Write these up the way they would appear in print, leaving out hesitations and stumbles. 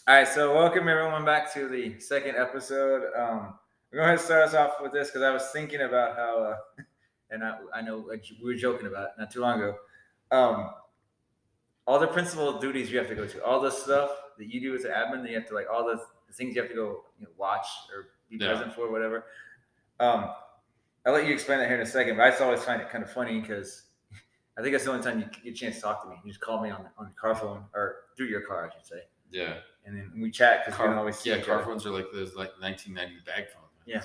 All right, so welcome everyone back to the second episode. We're going to start us off with this because I was thinking about how, and I know we were joking about it not too long ago. Um, all the principal duties you have to go to, all the stuff that you do as an admin, that you have to all the things you have to go watch or be present for, whatever. Um, I'll let you explain that here in a second, but I just always find it kind of funny because I think that's the only time you get a chance to talk to me. You just call me on the car phone or through your car, I should say. Yeah. And then we chat because we don't always see car phones are like those 1990 bag phones. Yeah,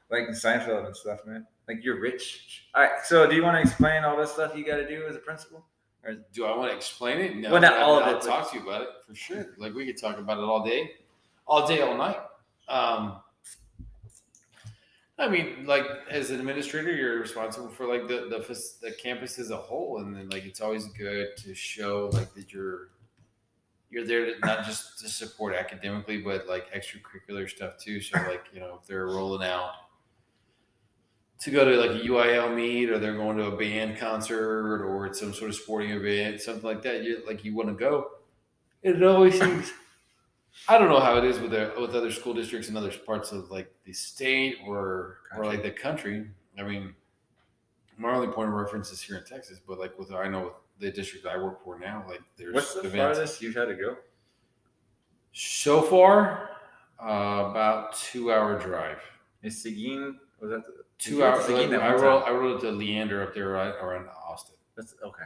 like Seinfeld and stuff, man. Like you're rich. All right, so do you want to explain all this stuff you got to do as a principal? Or do I want to explain it? No, well, not all of it. I'll talk to you about it for sure. Like we could talk about it all day, all night. I mean, like as an administrator, you're responsible for like the campus as a whole, and then like it's always good to show like that you're there to, not just to support academically, but like extracurricular stuff too. So like if they're rolling out to go to like a UIL meet, or they're going to a band concert, or it's some sort of sporting event, something like that, you want to go. It always seems. I don't know how it is with other school districts in other parts of like the state or like the country. I mean, my only point of reference is here in Texas, but like with the district I work for now, like there's what's the farthest you've had to go? So far, about 2-hour drive. Is Seguin? Was that 2 hours? I rode to Leander up there around Austin. That's okay.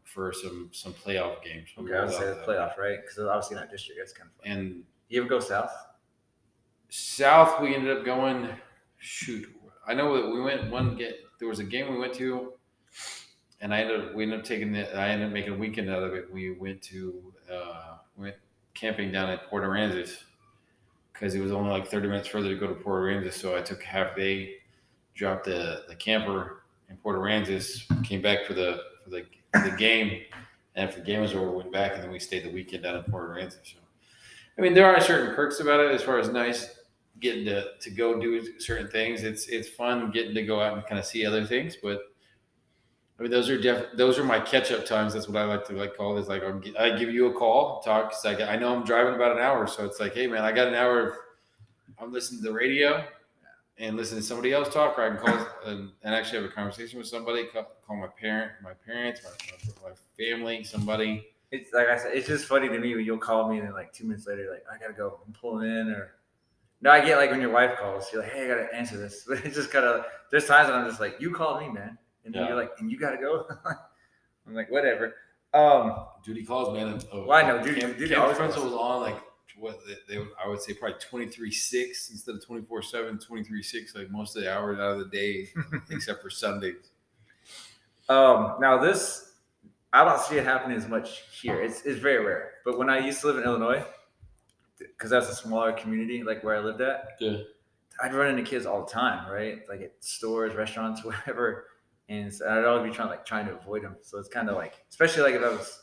For some playoff games. Okay, I would say the playoff, right? Because obviously not district. That's kind of fun. And you ever go south? South, we ended up going. Shoot, I know that we went there was a game we went to, and I ended up making a weekend out of it. We went camping down at Port Aransas because it was only like 30 minutes further to go to Port Aransas. So I took half day, dropped the camper in Port Aransas, came back for the game, and after the game was over, went back, and then we stayed the weekend down in Port Aransas. So, I mean, there are certain perks about it as far as nice getting to go do certain things. It's fun getting to go out and kind of see other things, but I mean, those are my catch up times. That's what I like to call this. Like I give you a call, talk. Cause I know I'm driving about an hour, so it's like, hey man, I got an hour. I'm listening to the radio and listening to somebody else talk, or I can call and actually have a conversation with somebody. Call my parents, my family, somebody. It's like I said, it's just funny to me when you'll call me and then like 2 minutes later, like I gotta go, I'm pulling in, or no, I get like when your wife calls, you're like, hey, I gotta answer this. But it's just kind of there's times when I'm just like, you called me, man. And then you're like, and you gotta go. I'm like, whatever. Duty calls, man. Well, I know duty. Camp Frontal was on like what I would say probably 23/6 instead of 24/7, 23/6, like most of the hours out of the day, except for Sundays. Now this, I don't see it happening as much here. It's very rare. But when I used to live in Illinois, because that's a smaller community, like where I lived at, yeah, I'd run into kids all the time, right? Like at stores, restaurants, whatever. And so I'd always be trying to avoid them. So it's kind of like, especially like if I was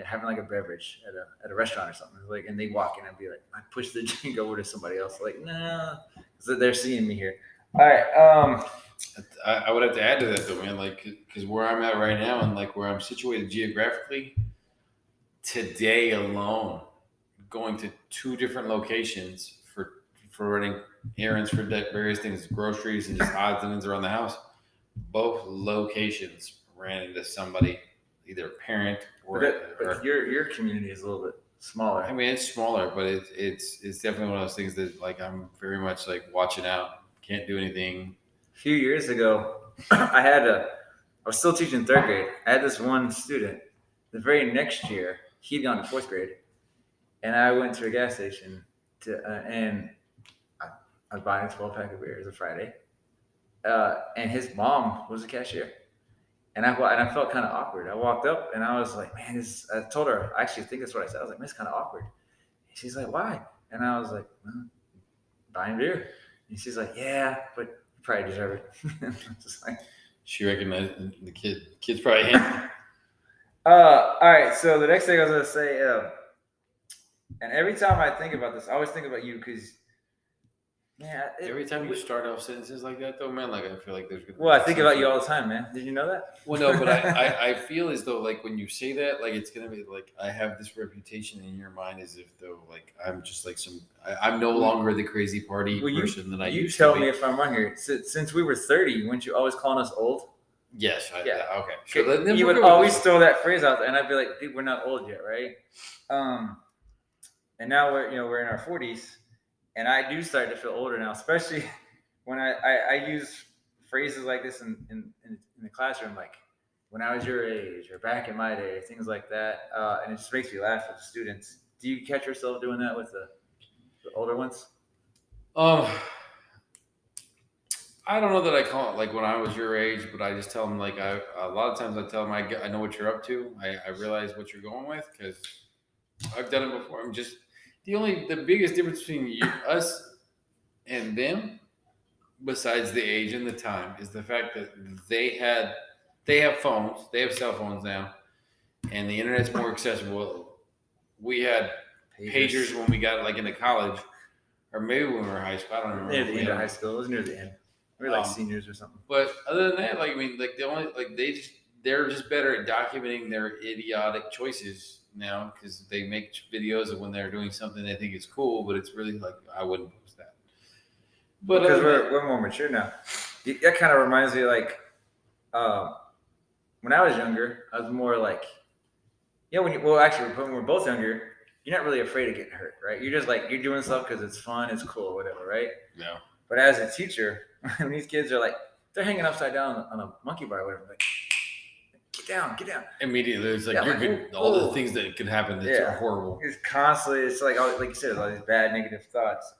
having like a beverage at a restaurant or something, like, and they walk in, I'd be like, I push the drink over to somebody else, like, nah, so they're seeing me here. All right. I would have to add to that though, man, like, because where I'm at right now and like where I'm situated geographically, today alone, going to 2 different locations for running errands for various things, groceries and just odds and ends around the house. Both locations ran into somebody, either a parent or your community is a little bit smaller. I mean, it's smaller, but it's definitely one of those things that like I'm very much like watching out. Can't do anything. A few years ago, I was still teaching 3rd grade. I had this one student. The very next year, he'd gone to 4th grade, and I went to a gas station and I was buying a 12-pack of beer. It was a Friday. And his mom was a cashier, and I felt kind of awkward. I walked up and I was like, man, I told her, I actually think that's what I said. I was like, man, it's kind of awkward. And she's like, why? And I was like, well, buying beer. And she's like, yeah, but you probably deserve it. Just like, she recognized the kid's probably him. All right, so the next thing I was going to say, and every time I think about this, I always think about you because Yeah. Every time you start off sentences like that, though, man, like I feel like there's gonna Well, I be think some about you sort all of- the time, man. Did you know that? Well, no, but I feel as though like when you say that, like it's gonna be like I have this reputation in your mind as if though like I'm just like I'm no longer the crazy party Well, person that I you used to tell be. me if I'm wrong here. Since we were 30, weren't you always calling us old? Yes, Yeah. okay. So then You we're would good with always this. throw that phrase out there, and I'd be like, "Dude, we're not old yet, right?" And now we're in our 40s, and I do start to feel older now, especially when I use phrases like this in the classroom, like when I was your age or back in my day, things like that, and it just makes me laugh with the students. Do you catch yourself doing that with the older ones? Um, I don't know that I call it like when I was your age, but I just tell them like a lot of times I tell them I know what you're up to. I realize what you're going with because I've done it before. I'm just the biggest difference between us and them, besides the age and the time, is the fact that they have phones, they have cell phones now, and the internet's more accessible. We had pagers when we got like into college, or maybe when we were in high school. I don't remember. Near the end of high school. It was near the end. We were like seniors or something. But other than that, like I mean, like the only like they're just better at documenting their idiotic choices now because they make videos of when they're doing something they think is cool, but it's really like I wouldn't post that. But because we're more mature now, that kind of reminds me like when I was younger, I was more like, actually when we're both younger, you're not really afraid of getting hurt, right? You're just like you're doing stuff because it's fun, it's cool, whatever, right? Yeah. But as a teacher, when these kids are like they're hanging upside down on a monkey bar, or whatever, like get down. Immediately, it's like you're good. All the things that could happen that are horrible. It's constantly, it's like you said, all these bad negative thoughts.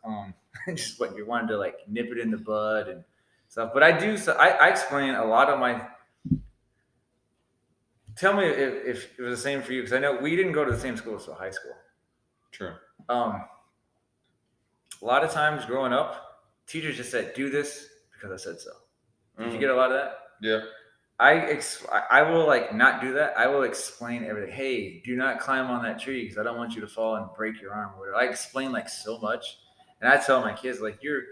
Just what you wanted to like nip it in the bud and stuff. But I do. So I explain a lot of my. Tell me if it was the same for you, because I know we didn't go to the same school, so high school. True. A lot of times growing up, teachers just said, "Do this because I said so." Did you get a lot of that? Yeah. I will like not do that. I will explain everything. Hey, do not climb on that tree because I don't want you to fall and break your arm. Or whatever. I explain like so much, and I tell my kids like you're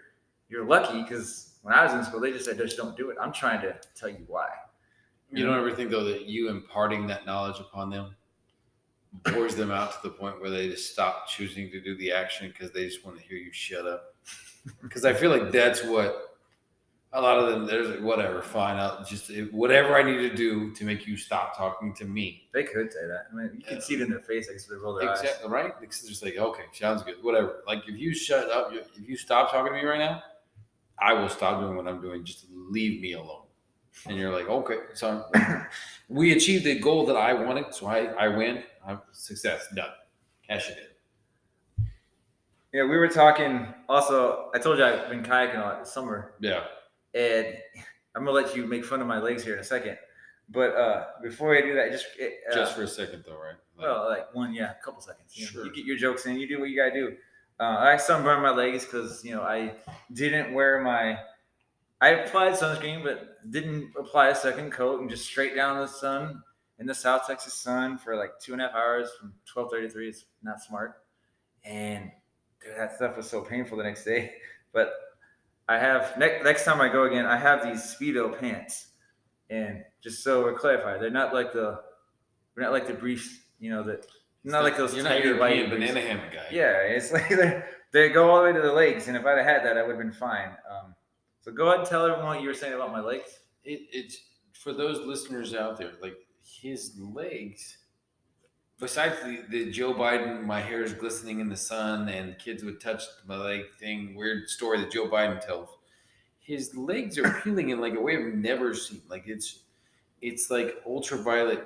lucky because when I was in school they just said just don't do it. I'm trying to tell you why. You don't ever think though that you imparting that knowledge upon them bores them out to the point where they just stop choosing to do the action because they just want to hear you shut up. Because I feel like that's what a lot of them. There's whatever, fine. I'll just whatever I need to do to make you stop talking to me. They could say that. I mean, you can see it in their face. I guess they roll their eyes. Exactly right. It's just like okay, sounds good. Whatever. Like if you shut up, if you stop talking to me right now, I will stop doing what I'm doing. Just leave me alone. And you're like, okay, so we achieved the goal that I wanted, so I win. I'm success done. Cash it in. Yeah, we were talking. Also, I told you I've been kayaking a lot this summer. Yeah. And I'm gonna let you make fun of my legs here in a second. But before I do that, just for a second though, right? A couple seconds. Sure. You get your jokes in. You do what you gotta do. I sunburned my legs because I didn't wear my. I applied sunscreen, but didn't apply a second coat and just straight down the sun in the South Texas sun for like 2.5 hours from 12:33. It's not smart. And dude, that stuff was so painful the next day. But I have next time I go again, I have these Speedo pants, and just so we're clarified, they're not like the briefs, not like those. You're not European banana hammock guy. Yeah, it's like they go all the way to the legs, and if I'd have had that, I would have been fine. So go ahead and tell everyone what you were saying about my legs. It's for those listeners out there, like his legs. Besides the Joe Biden, my hair is glistening in the sun, and kids would touch my leg thing, weird story that Joe Biden tells. His legs are peeling in like a way I've never seen. Like it's like ultraviolet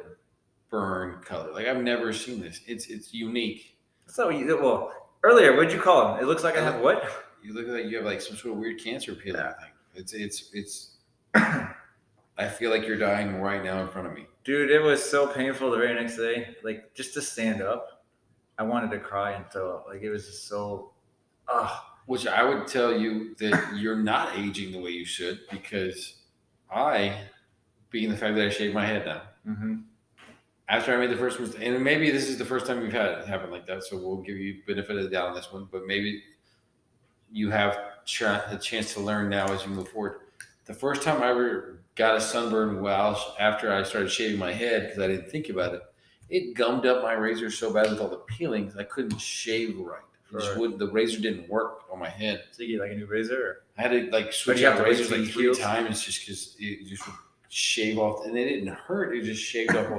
burn color. Like I've never seen this. It's unique. So earlier, what'd you call him? It looks like I have what? You look like you have like some sort of weird cancer peeling thing. It's. I feel like you're dying right now in front of me. Dude, it was so painful the very next day. Like, just to stand up, I wanted to cry and throw up. Like, it was just so... Which I would tell you that you're not aging the way you should because being the fact that I shaved my head now, after I made the first mistake, and maybe this is the first time we've had it happen like that, so we'll give you benefit of the doubt on this one, but maybe you have a chance to learn now as you move forward. The first time I ever got a sunburn after I started shaving my head because I didn't think about it, it gummed up my razor so bad with all the peelings I couldn't shave right. The razor didn't work on my head. So you get like a new razor? Or? I had to like switch out the razors like 3 times just because it just would shave off, and it didn't hurt. It just shaved off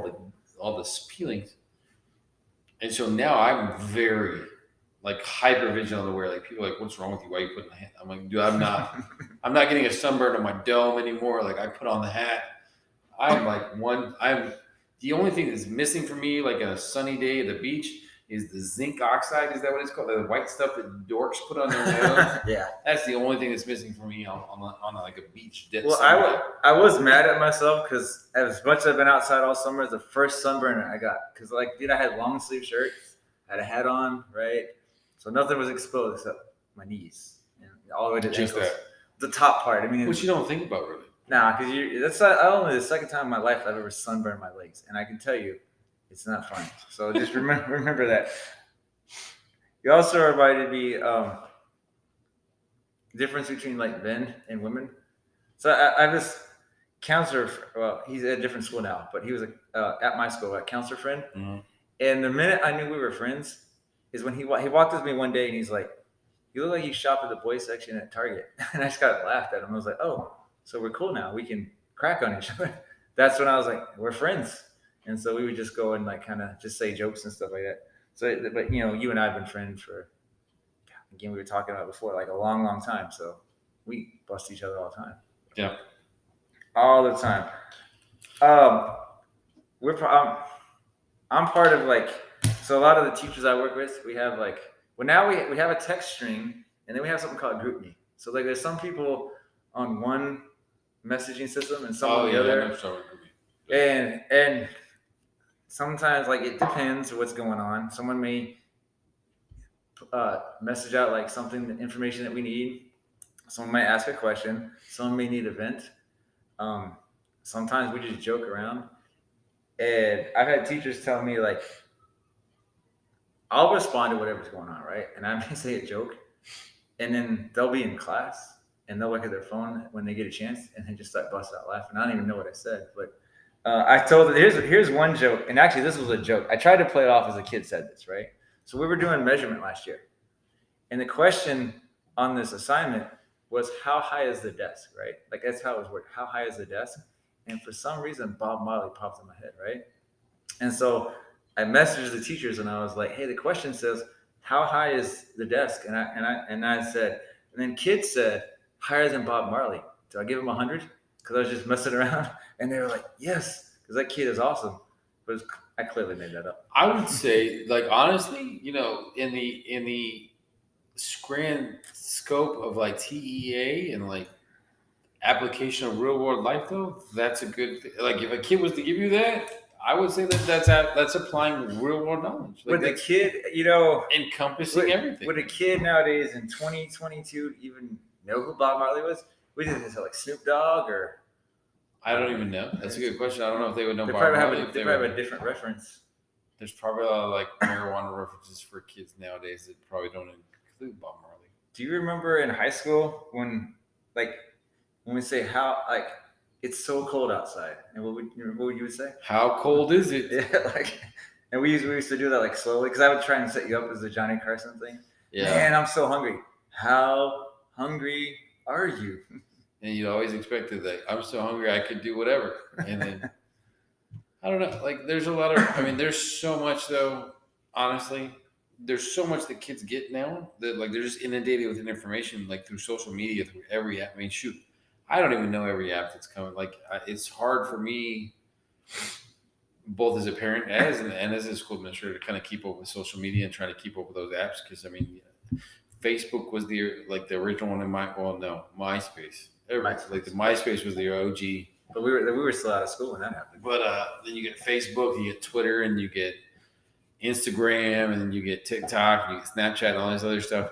all the peelings. And so now I'm very like hyper vigilant aware. Like people are like, what's wrong with you? Why are you putting the hat? I'm like, dude, I'm not getting a sunburn on my dome anymore. Like I put on the hat. I'm the only thing that's missing for me, like a sunny day at the beach, is the zinc oxide. Is that what it's called? The white stuff that dorks put on their nose. Yeah. That's the only thing that's missing for me on like a beach. Well, I was mad at myself because as much as I've been outside all summer, the first sunburn I got, because like, dude, I had long sleeve shirts, I had a hat on, right? So nothing was exposed except my knees and all the way to the ankles. The top part. I mean, which you don't think about really. Nah, because that's only the second time in my life I've ever sunburned my legs, and I can tell you, it's not fun. So just remember that. You also reminded me difference between like men and women. So I have this counselor. Well, he's at a different school now, but he was at my school, a counselor friend. Mm-hmm. And the minute I knew we were friends is when he walked with me one day, and he's like, "You look like you shop at the boys section at Target," and I just got laughed at him. I was like, "Oh, so we're cool now. We can crack on each other." That's when I was like, "We're friends." And so we would just go and like kind of just say jokes and stuff like that. So, but you know, you and I have been friends for, again, we were talking about before, like a long, long time. So we bust each other all the time. Yeah. All the time. I'm part of like, so a lot of the teachers I work with, we have like, well, now we have a text string, and then we have something called GroupMe. So like there's some people on one messaging system and some on the other. And sometimes like it depends what's going on. Someone may message out like information that we need. Someone might ask a question. Someone may need a vent. Sometimes we just joke around. And I've had teachers tell me like, I'll respond to whatever's going on, right? And I may say a joke, and then they'll be in class and they'll look at their phone when they get a chance and then just start busting out laughing. I don't even know what I said, but I told them, here's one joke, and actually this was a joke. I tried to play it off as a kid said this, right? So we were doing measurement last year, and the question on this assignment was, how high is the desk, right? Like that's how it was worked. How high is the desk? And for some reason, Bob Marley popped in my head, right? And so I messaged the teachers and I was like, hey, the question says, how high is the desk? And I said, and then kids said, higher than Bob Marley. Do I give him 100? Because I was just messing around. And they were like, yes, because that kid is awesome. But I clearly made that up. I would say, like, honestly, you know, in the grand scope of like TEA and like application of real world life, though, that's a good thing. Like, if a kid was to give you that, I would say that's applying real world knowledge. Like, with the kid, you know, encompassing everything. Would a kid nowadays in 2022 even know who Bob Marley was? We did this like Snoop Dogg or. I don't even know. That's a good question. I don't know if they would know Bob Marley. They probably have a different reference. There's probably a lot of like marijuana references for kids nowadays that probably don't include Bob Marley. Do you remember in high school when we say how like it's so cold outside, and what would you say? How cold is it? Yeah, like, and we used to do that like slowly because I would try and set you up as the Johnny Carson thing. Yeah. Man, I'm so hungry. How hungry are you? And you always expected that. I'm so hungry I could do whatever. And then I don't know. Like there's a lot of. I mean, there's so much though. Honestly, there's so much that kids get now that like they're just inundated with information like through social media, through every app. I mean, shoot. I don't even know every app that's coming. Like it's hard for me, both as a parent and as a school administrator, to kind of keep up with social media and try to keep up with those apps. Because I mean, Facebook was the original one in MySpace. Like the MySpace was the OG. But we were still out of school when that happened. But then you get Facebook, you get Twitter, and you get Instagram, and then you get TikTok, and you get Snapchat, and all this other stuff.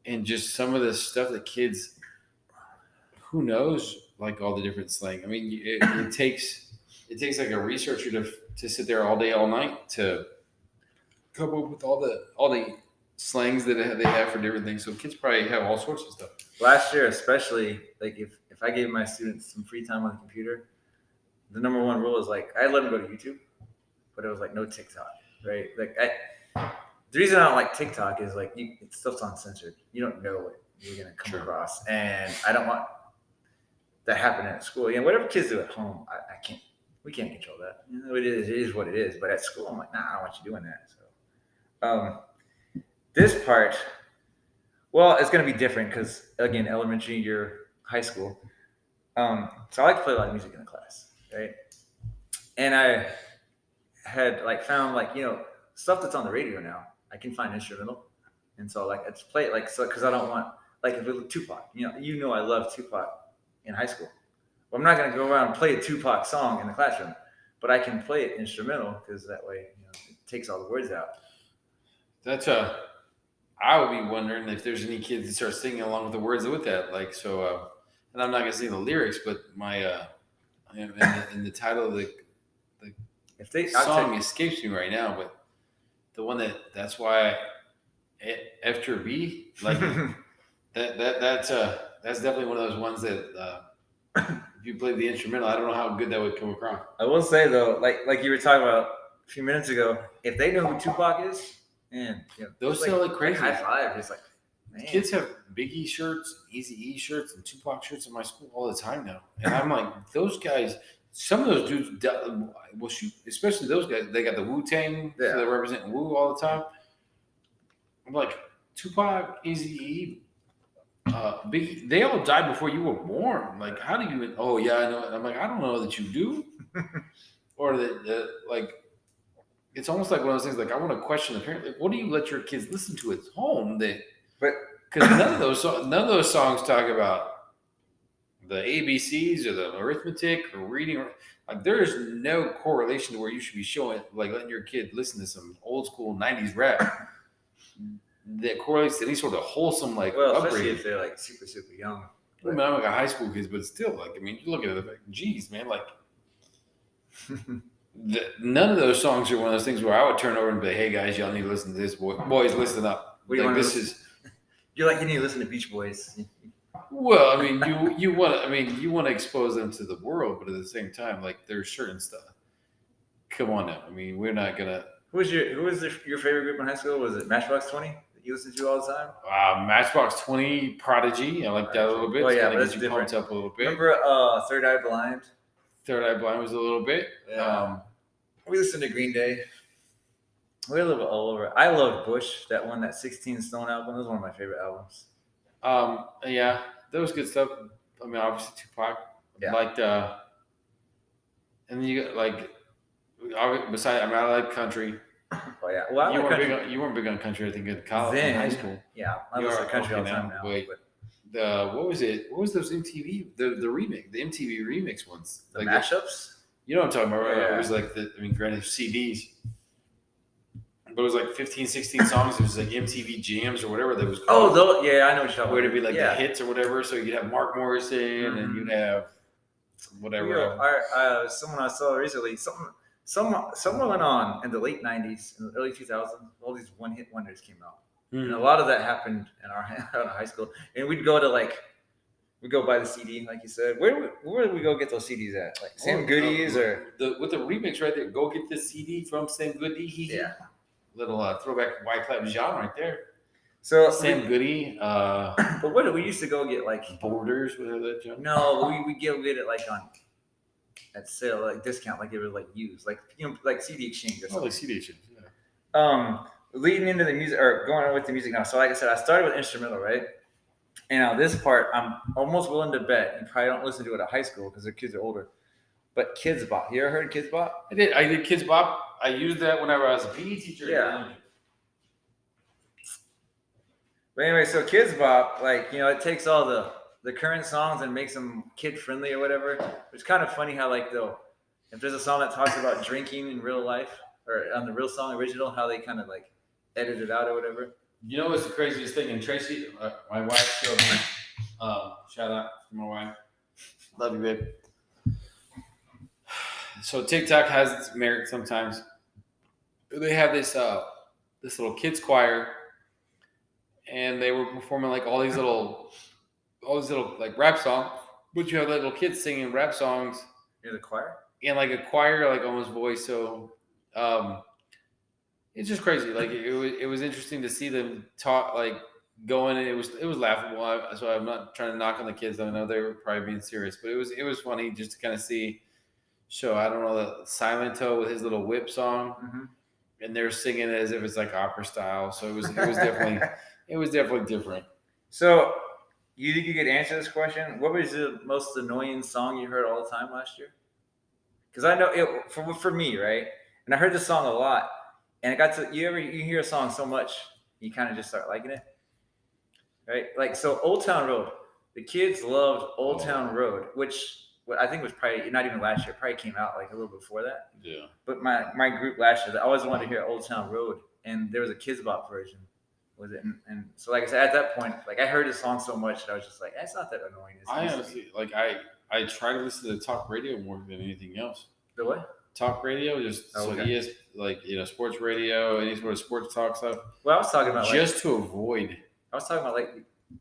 And just some of the stuff that kids. Who knows, like all the different slang. I mean, it takes like a researcher to sit there all day, all night to come up with all the slangs that they have for different things. So kids probably have all sorts of stuff. Last year, especially, like if I gave my students some free time on the computer, the number one rule is like I let them go to YouTube, but it was like no TikTok, right? Like the reason I don't like TikTok is like stuff's uncensored. You don't know what you're gonna come across, and I don't want that happening at school. Whatever kids do at home, I can't. We can't control that. It is what it is. But at school, I'm like, nah, I don't want you doing that. So, this part, well, it's gonna be different because again, elementary year, high school. So I like to play a lot of music in the class, right? And I had like found like stuff that's on the radio now. I can find instrumental, and so like I just play it like so because I don't want like if it was Tupac, I love Tupac in high school. Well, I'm not gonna go around and play a Tupac song in the classroom, but I can play it instrumental because that way it takes all the words out. That's I would be wondering if there's any kids that start singing along with the words with that. Like so, and I'm not gonna sing the lyrics, but my in the title of the song escapes me right now, but the one that's why after B, like that's definitely one of those ones that if you played the instrumental, I don't know how good that would come across. I will say though, like you were talking about a few minutes ago, if they know who Tupac is, man, those sell like crazy. High five, it's like man. Kids have Biggie shirts, Easy E shirts, and Tupac shirts in my school all the time now, and I'm like, those guys. Some of those dudes will shoot, especially those guys. They got the Wu-Tang, so they represent Wu all the time. I'm like, Tupac, Eazy-E, Biggie, they all died before you were born. Like, how do you? Oh yeah, I know. I'm like, I don't know that you do, or that like, it's almost like one of those things. Like, I want to question the parent. Like, what do you let your kids listen to at home? Because none of those songs talk about the ABCs or the arithmetic or reading. Like, there is no correlation to where you should be showing, like, letting your kid listen to some old school 90s rap that correlates to any sort of wholesome, like, especially if they're like super, super young. I mean, I'm like a high school kids, but still, like, I mean, you look at it, like, geez, man, like, none of those songs are one of those things where I would turn over and be like, hey, guys, y'all need to listen to this. Boys, listen up. Like, this is. You're like, you need to listen to Beach Boys. Well, I mean, you want to expose them to the world, but at the same time, like, there's certain stuff. Come on now. I mean, we're not gonna. Who was your favorite group in high school? Was it Matchbox 20 that you listened to all the time? Matchbox 20, Prodigy. I like that a little bit. Well, yeah, but that's different. Pumped up a little bit. Remember Third Eye Blind? Third Eye Blind was a little bit. Yeah. We listened to Green Day. We're a little bit all over. I love Bush. That 16 Stone album. That was one of my favorite albums. Yeah, that was good stuff. I mean, obviously Tupac. Yeah. Liked, and then you got like, besides, I mean, I like country. Oh yeah. Well, you weren't big on country, I think, in college, in high school. Yeah, I listen to country all the time now. But what was it? What was those MTV? The remix, the MTV remix ones. The mashups. You know what I'm talking about, right? Yeah. It was like granted CDs. But it was like 15, 16 songs. It was like MTV Jams or whatever that was called. Oh, yeah, I know what you're talking about. Where it'd be like the hits or whatever. So you'd have Mark Morrison and you'd have whatever. Someone I saw recently, someone went on in the late 90s, in the early 2000s, all these one-hit wonders came out. Mm-hmm. And a lot of that happened in our high school. And we'd go to we'd go buy the CD, like you said. Where would we go get those CDs at? Like Sam Goody's or? With the remix right there, go get the CD from Sam Goody. Yeah. Little throwback White Club Jean right there. So Sam Goody. But what did we used to go get like Borders? Whatever that junk? No, we get it like on at sale, like discount, like it was like used, like like CD exchange or something. Oh, like CD exchange. Yeah. Leading into the music or going on with the music now. So like I said, I started with instrumental, right? And now this part, I'm almost willing to bet you probably don't listen to it at high school because their kids are older. But Kids Bop. You ever heard of Kids Bop? I did Kids Bop. I used that whenever I was a PE teacher. Yeah. But anyway, so Kids Bop, it takes all the current songs and makes them kid friendly or whatever. It's kind of funny how if there's a song that talks about drinking in real life or on the real song original, how they kind of edit it out or whatever. You know what's the craziest thing? And Tracy, my wife showed me. Shout out to my wife. Love you, babe. So TikTok has its merit sometimes. They have this little kids choir and they were performing like all these little like rap songs, but you have little kids singing rap songs You're the choir. in like a choir, like almost voice. So um, it's just crazy. Like it was interesting to see them talk like going, and it was laughable. So I'm not trying to knock on the kids. I know they were probably being serious, but it was funny just to kind of see. So I don't know the Silent Toe with his little whip song, Mm-hmm. and they're singing it as if it's like opera style. So it was definitely it was definitely different. So, you think you could answer this question? What was the most annoying song you heard all the time last year? Because I know it for me, right? And I heard this song a lot, and it got to you hear a song so much, you kind of just start liking it, right? Like so, Old Town Road. The kids loved Old Town Road, which I think was probably not even last year. Probably came out like a little before that. Yeah. But my group last year, I always wanted to hear Old Town Road, and there was a Kids Bop version with it, and so like I said, at that point, like I heard the song so much that I was just like, that's not that annoying. I honestly like I try to listen to talk radio more than anything else. The what? Talk radio, just Oh, so okay. ES like sports radio, any sort of sports talk stuff, Well, I was talking about just to avoid I was talking about like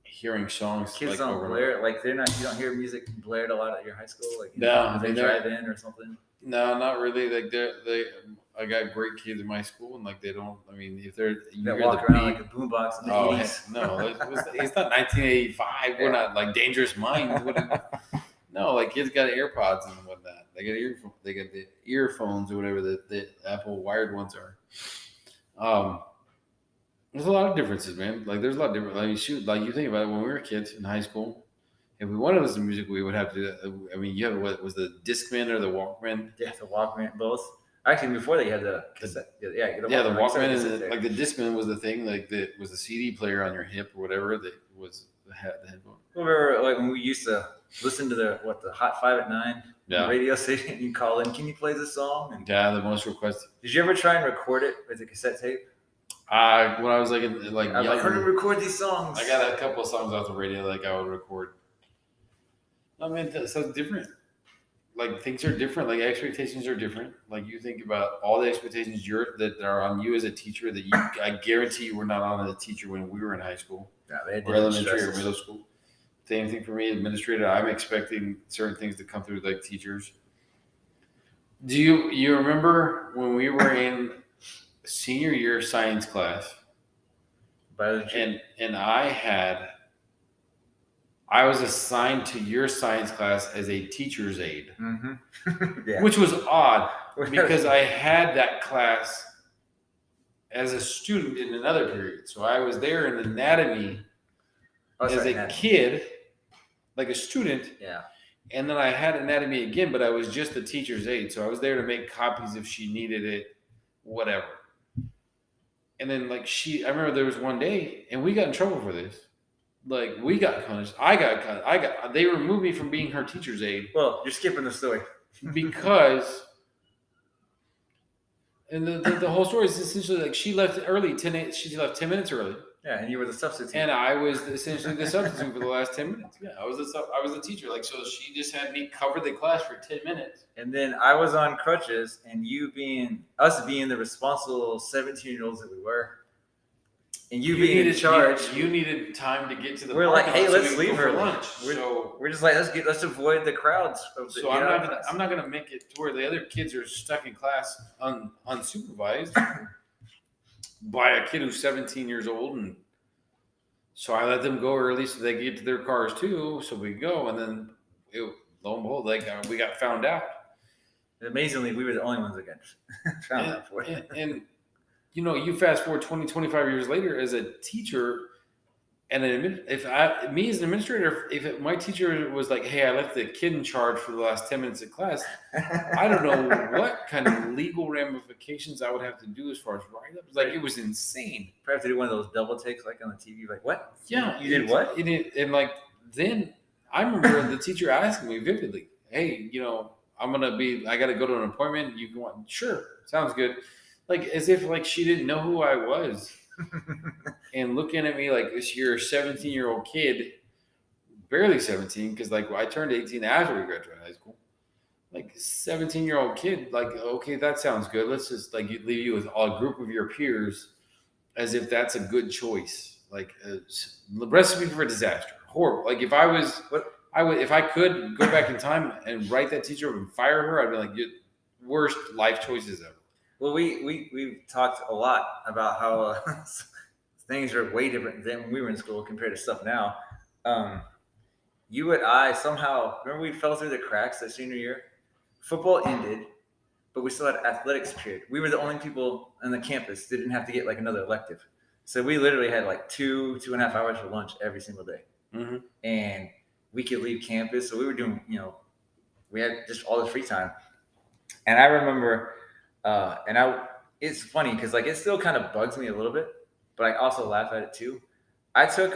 hearing songs kids like don't over and blare, over. like they're not. You don't hear music blared a lot at your high school, like No, I they mean drive in or something. no, not really. Like they, I got great kids in my school, and like they don't. I mean, if they're you That hear walk the around beat, like a boombox in the oh 80s. heck, no, it's not 1985. We're not like Dangerous Minds. No, like kids got AirPods and whatnot. They got the earphones or whatever the Apple wired ones are. Um, there's a lot of differences, man. Like there's a lot of different. Like shoot, like you think about it when we were kids in high school. If we wanted to listen to music, we would have to. I mean, you have what was the Discman or the Walkman? Yeah, the Walkman, both. Actually, before they had the cassette. Yeah, Yeah, the Walkman and like the Discman was the thing. Like the was the CD player on your hip or whatever that was the headphone. Remember, like when we used to listen to the Hot 5 at 9 radio station, and you call in, can you play this song? And yeah, the most requested. Did you ever try and record it with a cassette tape? When I was like younger, I was like, record these songs. I got a couple of songs off the radio like I would record. I mean, so different. Like things are different. Like expectations are different. Like you think about all the expectations that are on you as a teacher that I guarantee you were not on as a teacher when we were in high school, or elementary or middle school. Same thing for me, administrator. I'm expecting certain things to come through like teachers. Do you remember when we were in senior year science class? Biology. And I was assigned to your science class as a teacher's aide, Yeah. which was odd because I had that class as a student in another period. So I was there in anatomy as a kid, like a student. Yeah. And then I had anatomy again, but I was just the teacher's aide. So I was there to make copies if she needed it, whatever. And then I remember there was one day, and we got in trouble for this. Like we got punished. They removed me from being her teacher's aide. Well, you're skipping the story. Because and the whole story is essentially like she left early, she left 10 minutes early. Yeah, and you were the substitute. And I was essentially the substitute for the last 10 minutes. Yeah, I was the teacher. Like so she just had me cover the class for 10 minutes. And then I was on crutches, and us being the responsible 17-year-olds that we were. And you being in charge, you needed time to get to the. We're like, hey, let's leave for lunch. We're just like, let's avoid the crowds. So I'm not gonna make it to where the other kids are stuck in class unsupervised by a kid who's 17 years old, and so I let them go early so they get to their cars too. So we go, and then lo and behold, we got found out. And amazingly, we were the only ones that got found out for it. And you fast forward 20, 25 years later as a teacher and as an administrator, if my teacher was like, hey, I left the kid in charge for the last 10 minutes of class, I don't know what kind of legal ramifications I would have to do as far as write-ups. Like, it was insane. Probably have to do one of those double takes like on the TV, like, what? Yeah. You did what? And like, then I remember the teacher asking me vividly, hey, I got to go to an appointment. You can want, sure, sounds good. Like as if like she didn't know who I was, and looking at me like you're a 17-year-old kid, barely 17, because like I turned 18 after we graduated high school. Like 17-year-old kid, like okay, that sounds good. Let's just leave you with a group of your peers, as if that's a good choice. like a recipe for disaster. Horrible. Like if I was, I would, if I could go back in time and write that teacher up and fire her, I'd be like, worst life choices ever. Well, we've talked a lot about how things are way different than when we were in school compared to stuff now. You and I somehow remember we fell through the cracks that senior year. Football ended, but we still had athletics period. We were the only people on the campus that didn't have to get like another elective. So we literally had like 2.5 hours for lunch every single day. Mm-hmm. And we could leave campus. So we were doing, we had just all the free time. And I remember, it's funny because like it still kind of bugs me a little bit, but I also laugh at it too. I took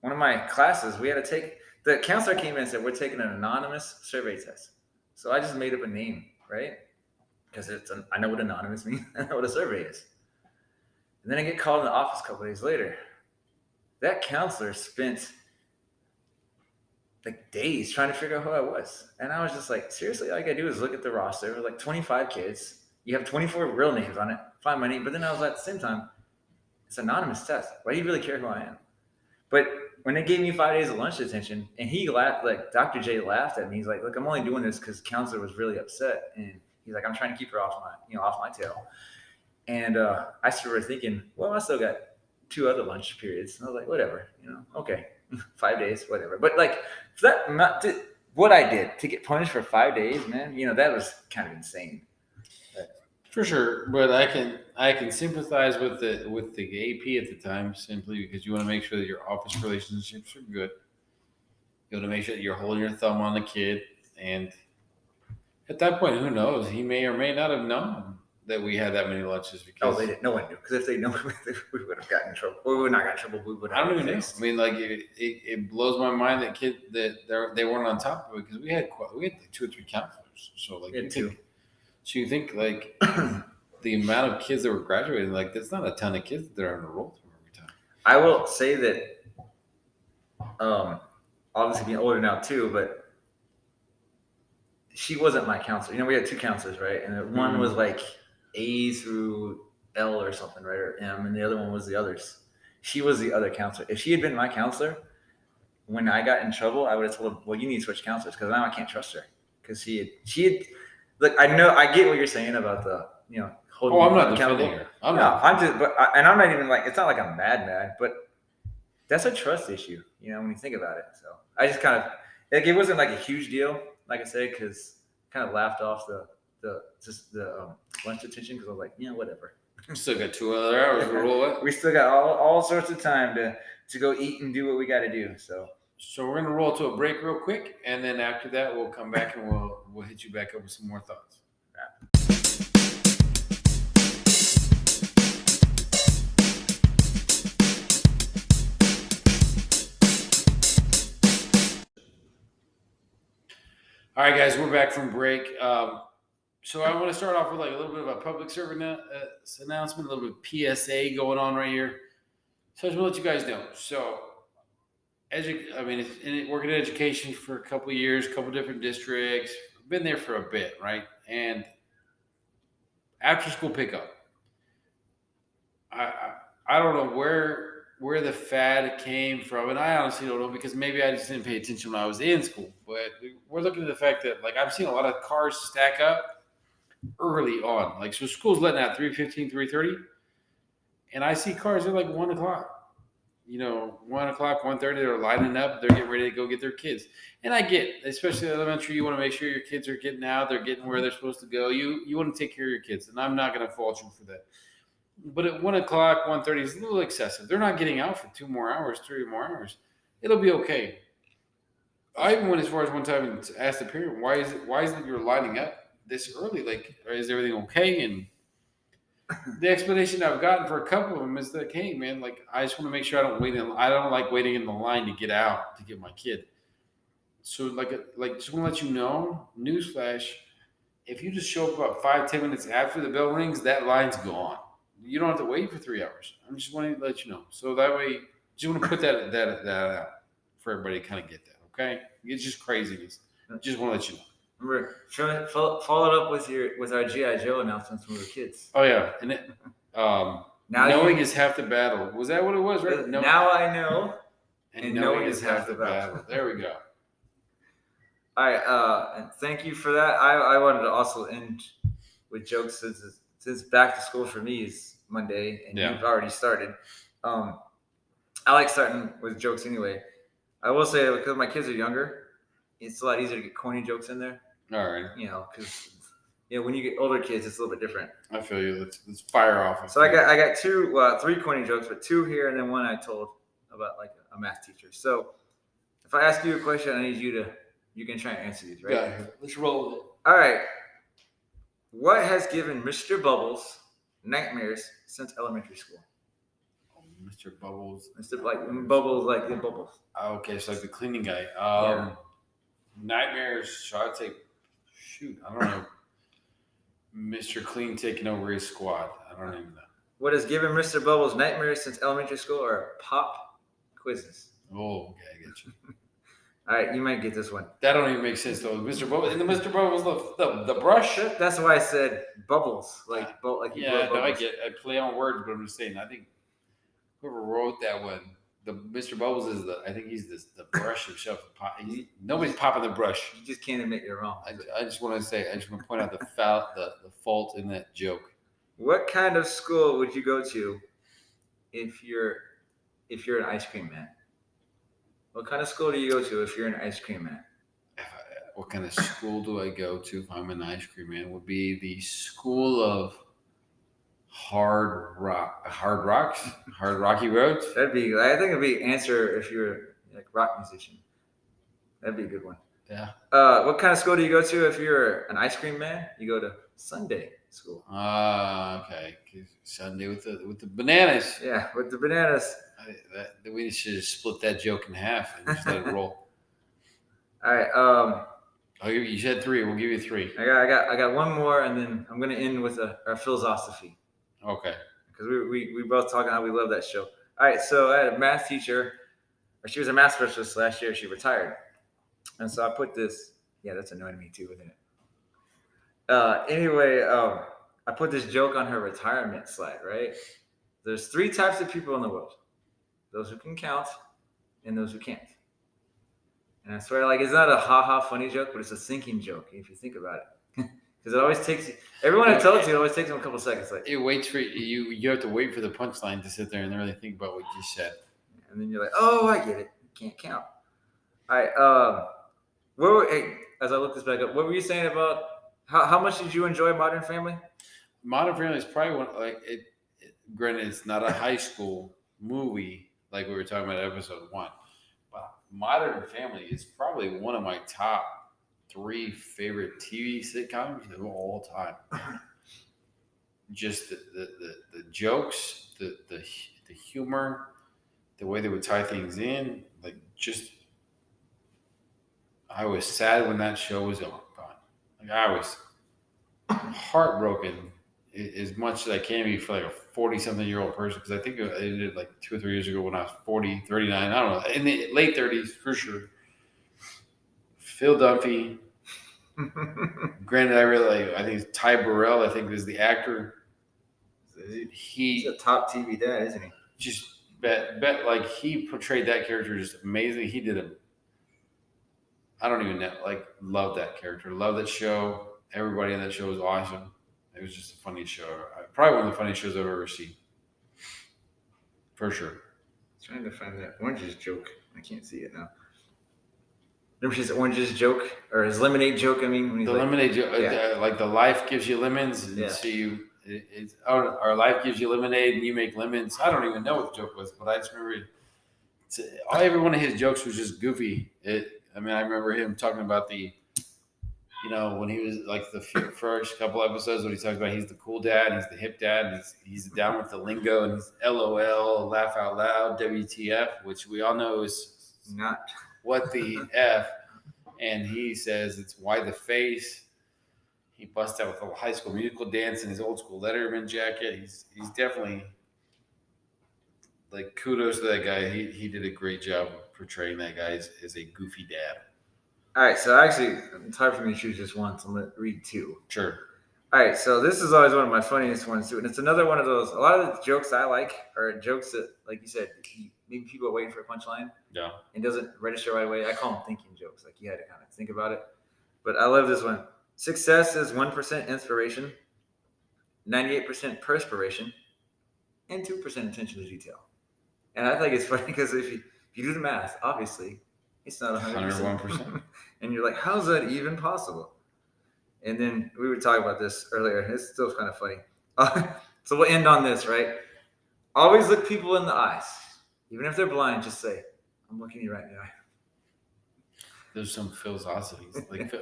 one of my classes. We had to take, the counselor came in and said, we're taking an anonymous survey test. So I just made up a name, right? Because I know what anonymous means. I know what a survey is. And then I get called in the office a couple days later. That counselor spent like days trying to figure out who I was. And I was just like, seriously, all I gotta do is look at the roster, like 25 kids. You have 24 real names on it. Find my name. But then I was at the same time, it's an anonymous test. Why do you really care who I am? But when they gave me 5 days of lunch detention, and he laughed, like Dr. J laughed at me. He's like, look, I'm only doing this because counselor was really upset. And he's like, I'm trying to keep her off my tail. And I started thinking, well, I still got 2 other lunch periods. And I was like, whatever, okay, 5 days, whatever. But like what I did to get punished for 5 days, man, that was kind of insane. For sure, but I can sympathize with the AP at the time simply because you want to make sure that your office relationships are good. You want to make sure that you're holding your thumb on the kid, and at that point, who knows? He may or may not have known that we had that many lunches. Because they didn't. No one knew. Because if they knew, we would have gotten in trouble. Or we would not got in trouble. We would. I don't even know. I mean, like it blows my mind that they weren't on top of it because we had like 2 or 3 counselors. So like you think like the amount of kids that were graduating, like that's not a ton of kids that are enrolled every time. I will say that, obviously being older now too, but she wasn't my counselor. We had 2 counselors, right? And one was like A through L or something, right? Or M, and the other one was the others. She was the other counselor. If she had been my counselor, when I got in trouble, I would have told her, well, you need to switch counselors because now I can't trust her. Because she had, look, I get what you're saying about the, holding. I'm not defending her. I'm not, and I'm not even like, it's not like I'm mad, but that's a trust issue, when you think about it. So I just kind of, like, it wasn't like a huge deal, like I said, because kind of laughed off the lunch detention because I was like, whatever. We still got 2 other hours to roll it. We still got all sorts of time to go eat and do what we got to do. So we're gonna roll to a break real quick, and then after that we'll come back and we'll hit you back up with some more thoughts. All right, guys, we're back from break. So I want to start off with like a little bit of a public service announcement, a little bit of PSA going on right here. So I just want to let you guys know. So, working in education for a couple of years, a couple of different districts, been there for a bit, right? And after school pickup, I don't know where the fad came from, and I honestly don't know because maybe I just didn't pay attention when I was in school. But we're looking at the fact that like I'm seeing a lot of cars stack up early on. Like so, school's letting out 3:15, 3:30, and I see cars at like 1 o'clock. 1 o'clock, 1:30, they're lining up. They're getting ready to go get their kids. And I get, especially elementary, you want to make sure your kids are getting out. They're getting where they're supposed to go. You want to take care of your kids, and I'm not going to fault you for that. But at 1 o'clock, 1:30 is a little excessive. They're not getting out for 2 more hours, 3 more hours. It'll be okay. I even went as far as one time and asked the parent, why is it you're lining up this early? Like, is everything okay? And the explanation I've gotten for a couple of them is that, hey, man, like I just want to make sure I don't like waiting in the line to get out to get my kid. So like just want to let you know, newsflash, if you just show up about 5-10 minutes after the bell rings, that line's gone. You don't have to wait for 3 hours. I'm just wanting to let you know. So that way, just want to put that out for everybody to kind of get that, okay? It's just craziness. Just want to let you know. Remember, follow it up with our G.I. Joe announcements when we were kids. Oh yeah, and Knowing is half the battle. Was that what it was? Right? Now I know, and knowing is half the battle. There we go. All right, and thank you for that. I wanted to also end with jokes since back to school for me is Monday and you've already started. I like starting with jokes anyway. I will say because my kids are younger, it's a lot easier to get corny jokes in there. All right. Because when you get older kids, it's a little bit different. I feel you. Let's fire off. So I got three corny jokes, but two here and then one I told about like a math teacher. So if I ask you a question, I need you can try and answer these, right? Yeah, let's roll with it. All right. What has given Mr. Bubbles nightmares since elementary school? Mr. Bubbles. Bubbles, like in Bubbles. Okay, so like the cleaning guy. Nightmares. So I'd say, shoot, I don't know. Mr. Clean taking over his squad. I don't even know. What has given Mr. Bubbles nightmares since elementary school are pop quizzes? Oh, okay, I get you. All right, you might get this one. That don't even make sense though. Mr. Bubbles, and the Mr. Bubbles, the brush. That's why I said bubbles, like yeah. No, I get. I play on words, but I'm just saying. I think whoever wrote that one, the Mr. Bubbles is I think he's the brush himself. Nobody's popping the brush. You just can't admit you're wrong. I just want to say. I just want to point out the fault in that joke. What kind of school would you go to if you're an ice cream man? What kind of school do you go to if you're an ice cream man? What kind of school do I go to if I'm an ice cream man? Would be the school of hard rocky roads. I think it'd be answer if you're like rock musician. That'd be a good one. Yeah. What kind of school do you go to if you're an ice cream man? You go to Sunday school. Okay. Sunday with the bananas. Yeah, with the bananas. We should have split that joke in half and just let it roll. All right. You said three. We'll give you three. I got one more, and then I'm gonna end with our philosophy. Okay. Because we both talking how we love that show. All right. So I had a math teacher, or she was a math specialist last year. She retired, and so I put this. Yeah, that's annoying me too, isn't it? Anyway, I put this joke on her retirement slide. Right. There's three types of people in the world: those who can count, and those who can't. And I swear, like, it's not a ha-ha funny joke, but it's a thinking joke if you think about it. Because it always takes everyone I tell it to, it always takes them a couple seconds. Like, it waits for you. You have to wait for the punchline to sit there and really think about what you said. And then you're like, oh, I get it. You can't count. All right. As I look this back up, what were you saying about how much did you enjoy Modern Family? Modern Family is probably one granted, it's not a high school movie like we were talking about in episode 1. Modern Family is probably one of my top 3 favorite TV sitcoms of all time. Just the jokes, the humor, the way they would tie things in, like just. I was sad when that show was gone. Like I was heartbroken as much as I can be for like a 40-something-year-old person, because I think it ended like 2 or 3 years ago when I was 40, 39, I don't know, in the late 30s for sure. Phil Dunphy. Granted, I really like, I think it's Ty Burrell, I think is the actor. He's a top TV dad, isn't he? Just bet like he portrayed that character just amazing. He did I don't even know, like, love that character, love that show. Everybody in that show was awesome. It was just a funny show. Probably one of the funniest shows I've ever seen. For sure. Trying to find that Orange's joke. I can't see it now. Remember his Orange's joke? Or his lemonade joke, I mean? When he's lemonade joke. Yeah. Like the life gives you lemons. And so our life gives you lemonade and you make lemons. I don't even know what the joke was, but I just remember every one of his jokes was just goofy. I remember him talking about when he was like the first couple episodes when he talks about he's the cool dad, he's the hip dad, and he's down with the lingo, and he's LOL, laugh out loud, WTF, which we all know is not what the F. And he says it's why the face. He busts out with a High School Musical dance in his old school Letterman jacket. He's definitely, like, kudos to that guy. He did a great job of portraying that guy as a goofy dad. All right, so actually, it's hard for me to choose just one, so I'm going to read 2. Sure. All right, so this is always one of my funniest ones too, and it's another one of those. A lot of the jokes I like are jokes that, like you said, maybe people are waiting for a punchline Yeah. and doesn't register right away. I call them thinking jokes. Like you had to kind of think about it. But I love this one. Success is 1% inspiration, 98% perspiration, and 2% attention to detail. And I think it's funny because if you do the math, obviously it's not 100%. 101%. And you're like, how's that even possible? And then we were talking about this earlier. It's still kind of funny. So we'll end on this, right? Always look people in the eyes, even if they're blind. Just say, "I'm looking you right in the eye." There's some philosophies like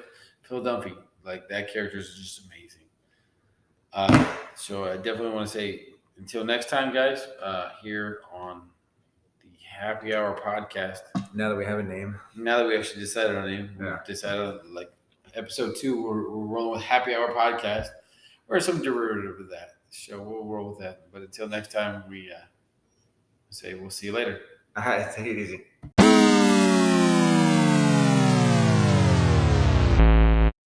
Philadelphia. Like that character is just amazing. So I definitely want to say until next time, guys. Here on the Happy Hour podcast. Now that we have a name, Now that we actually decided on a name, we Yeah. decided like episode 2, we're rolling with Happy Hour podcast or some derivative of that. So we'll roll with that. But until next time, we say we'll see you later. all right, take it easy.